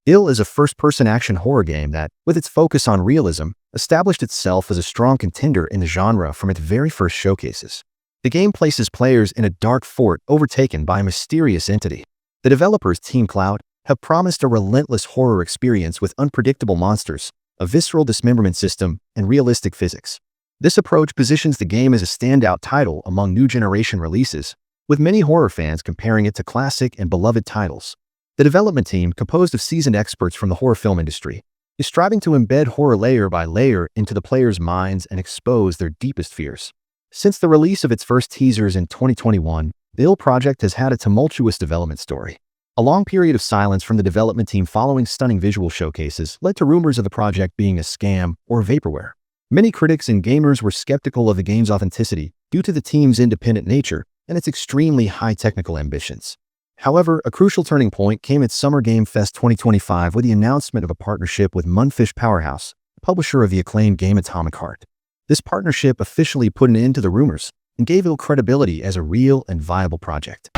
iLL is a first-person action horror game that, with its focus on realism, established itself as a strong contender in the genre from its very first showcases. The game places players in a dark fort overtaken by a mysterious entity. The developers, Team Cloud, have promised a relentless horror experience with unpredictable monsters, a visceral dismemberment system, and realistic physics. This approach positions the game as a standout title among new generation releases, with many horror fans comparing it to classic and beloved titles. The development team, composed of seasoned experts from the horror film industry, is striving to embed horror layer by layer into the players' minds and expose their deepest fears. Since the release of its first teasers in 2021, the iLL project has had a tumultuous development story. A long period of silence from the development team following stunning visual showcases led to rumors of the project being a scam or vaporware. Many critics and gamers were skeptical of the game's authenticity due to the team's independent nature and its extremely high technical ambitions. However, a crucial turning point came at Summer Game Fest 2025 with the announcement of a partnership with Mundfish Powerhouse, publisher of the acclaimed game Atomic Heart. This partnership officially put an end to the rumors and gave iLL credibility as a real and viable project.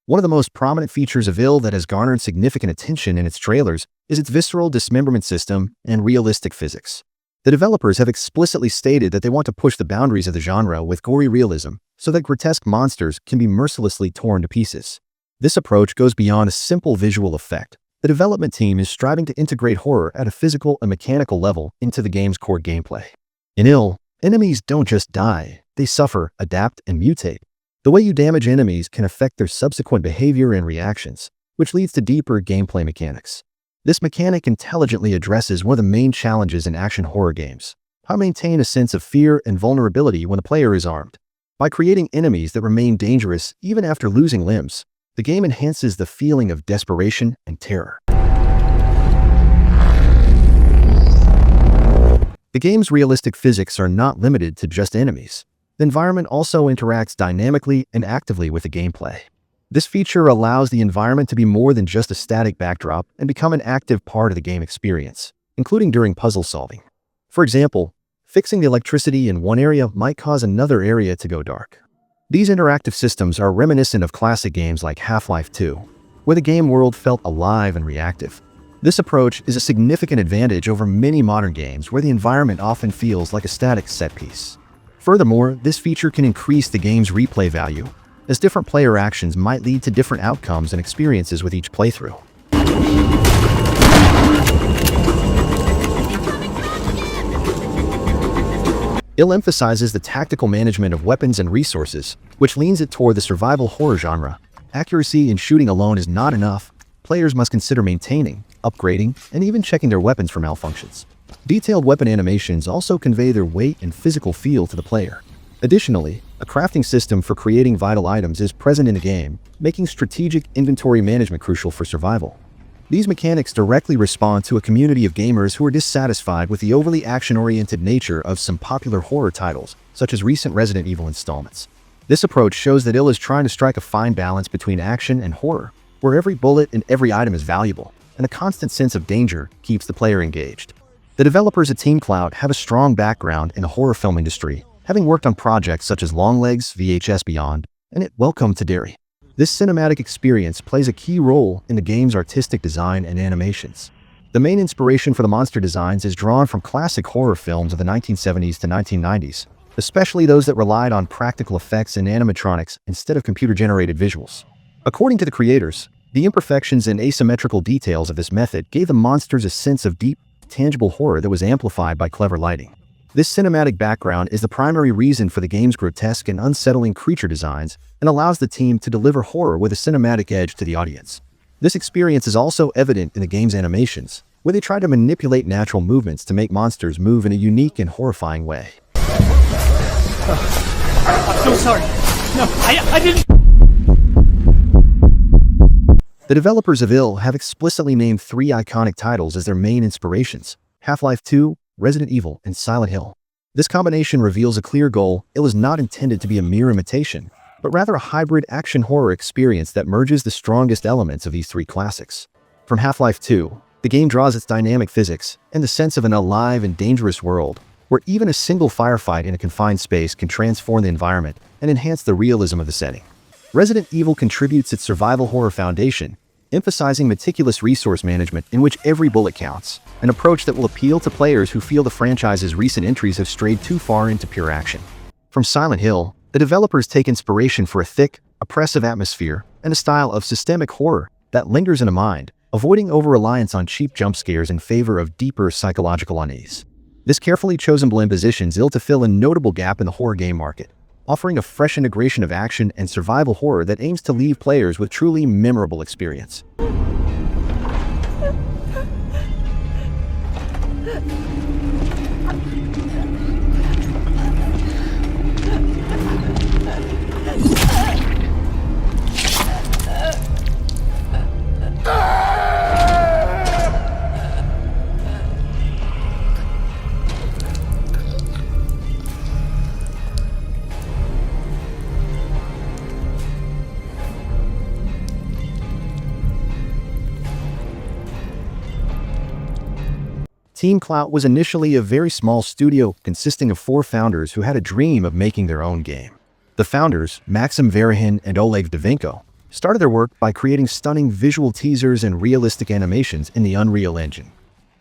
One of the most prominent features of iLL that has garnered significant attention in its trailers is its visceral dismemberment system and realistic physics. The developers have explicitly stated that they want to push the boundaries of the genre with gory realism so that grotesque monsters can be mercilessly torn to pieces. This approach goes beyond a simple visual effect. The development team is striving to integrate horror at a physical and mechanical level into the game's core gameplay. In iLL, enemies don't just die, they suffer, adapt, and mutate. The way you damage enemies can affect their subsequent behavior and reactions, which leads to deeper gameplay mechanics. This mechanic intelligently addresses one of the main challenges in action horror games: how to maintain a sense of fear and vulnerability when the player is armed. By creating enemies that remain dangerous even after losing limbs, the game enhances the feeling of desperation and terror. The game's realistic physics are not limited to just enemies. The environment also interacts dynamically and actively with the gameplay. This feature allows the environment to be more than just a static backdrop and become an active part of the game experience, including during puzzle solving. For example, fixing the electricity in one area might cause another area to go dark. These interactive systems are reminiscent of classic games like Half-Life 2, where the game world felt alive and reactive. This approach is a significant advantage over many modern games where the environment often feels like a static set piece. Furthermore, this feature can increase the game's replay value, as different player actions might lead to different outcomes and experiences with each playthrough. iLL emphasizes the tactical management of weapons and resources, which leans it toward the survival horror genre. Accuracy in shooting alone is not enough. Players must consider maintaining, upgrading, and even checking their weapons for malfunctions. Detailed weapon animations also convey their weight and physical feel to the player. Additionally, a crafting system for creating vital items is present in the game, making strategic inventory management crucial for survival. These mechanics directly respond to a community of gamers who are dissatisfied with the overly action-oriented nature of some popular horror titles, such as recent ResidentEvil installments. This approach shows that iLL is trying to strike a fine balance between action and horror, where every bullet and every item is valuable, and a constant sense of danger keeps the player engaged. The developers at Team Cloud have a strong background in the horror film industry, having worked on projects such as Longlegs, VHS Beyond, and Welcome to Derry. This cinematic experience plays a key role in the game's artistic design and animations. The main inspiration for the monster designs is drawn from classic horror films of the 1970s to 1990s, especially those that relied on practical effects and animatronics instead of computer-generated visuals. According to the creators, the imperfections and asymmetrical details of this method gave the monsters a sense of deep, tangible horror that was amplified by clever lighting. This cinematic background is the primary reason for the game's grotesque and unsettling creature designs and allows the team to deliver horror with a cinematic edge to the audience. This experience is also evident in the game's animations, where they try to manipulate natural movements to make monsters move in a unique and horrifying way. I'm so sorry. No, I didn't. The developers of iLL have explicitly named 3 iconic titles as their main inspirations: Half-Life 2, ResidentEvil, and Silent Hill. This combination reveals a clear goal. iLL is not intended to be a mere imitation, but rather a hybrid action horror experience that merges the strongest elements of these 3 classics. From Half-Life 2, the game draws its dynamic physics and the sense of an alive and dangerous world, where even a single firefight in a confined space can transform the environment and enhance the realism of the setting. Resident Evil contributes its survival horror foundation, emphasizing meticulous resource management in which every bullet counts, an approach that will appeal to players who feel the franchise's recent entries have strayed too far into pure action. From Silent Hill, the developers take inspiration for a thick, oppressive atmosphere and a style of systemic horror that lingers in the mind, avoiding over-reliance on cheap jump scares in favor of deeper psychological unease. This carefully chosen blend positions iLL to fill a notable gap in the horror game market, offering a fresh integration of action and survival horror that aims to leave players with truly memorable experience. Team Clout was initially a very small studio consisting of 4 founders who had a dream of making their own game. The founders, Maxim Varihin and Oleg Davinko, started their work by creating stunning visual teasers and realistic animations in the Unreal Engine.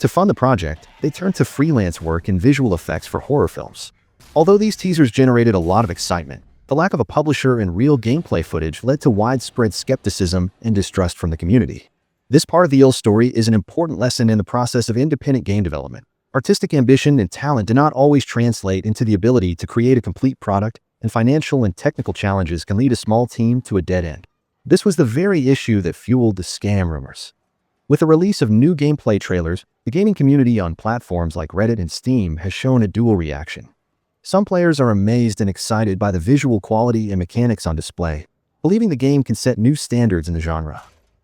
To fund the project, they turned to freelance work in visual effects for horror films. Although these teasers generated a lot of excitement, the lack of a publisher and real gameplay footage led to widespread skepticism and distrust from the community. This part of the iLL story is an important lesson in the process of independent game development. Artistic ambition and talent do not always translate into the ability to create a complete product, and financial and technical challenges can lead a small team to a dead end. This was the very issue that fueled the scam rumors. With the release of new gameplay trailers, the gaming community on platforms like Reddit and Steam has shown a dual reaction. Some players are amazed and excited by the visual quality and mechanics on display, believing the game can set new standards in the genre.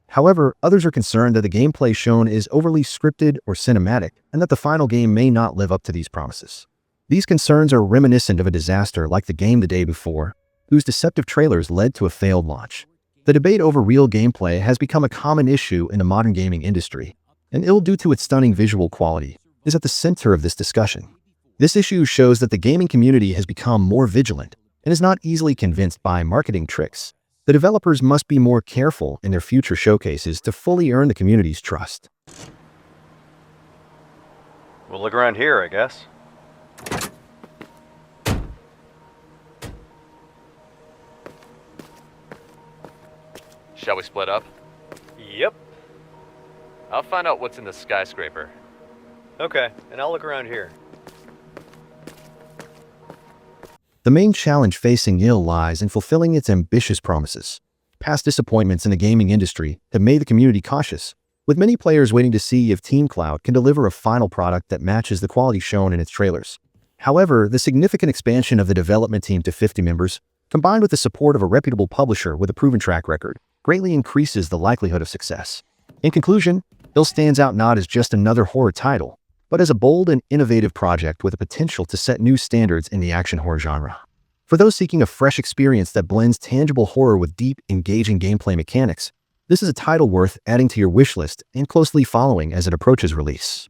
However, others are concerned that the gameplay shown is overly scripted or cinematic, and that the final game may not live up to these promises. These concerns are reminiscent of a disaster like the game the day before, whose deceptive trailers led to a failed launch. The debate over real gameplay has become a common issue in the modern gaming industry, and iLL, due to its stunning visual quality, is at the center of this discussion. This issue shows that the gaming community has become more vigilant and is not easily convinced by marketing tricks. The developers must be more careful in their future showcases to fully earn the community's trust. We'll look around here, I guess. Shall we split up? Yep. I'll find out what's in the skyscraper. Okay, and I'll look around here. The main challenge facing iLL lies in fulfilling its ambitious promises. Past disappointments in the gaming industry have made the community cautious, with many players waiting to see if Team Clout can deliver a final product that matches the quality shown in its trailers. However, the significant expansion of the development team to 50 members, combined with the support of a reputable publisher with a proven track record, greatly increases the likelihood of success. In conclusion, iLL stands out not as just another horror title, but as a bold and innovative project with the potential to set new standards in the action horror genre. For those seeking a fresh experience that blends tangible horror with deep, engaging gameplay mechanics, this is a title worth adding to your wishlist and closely following as it approaches release.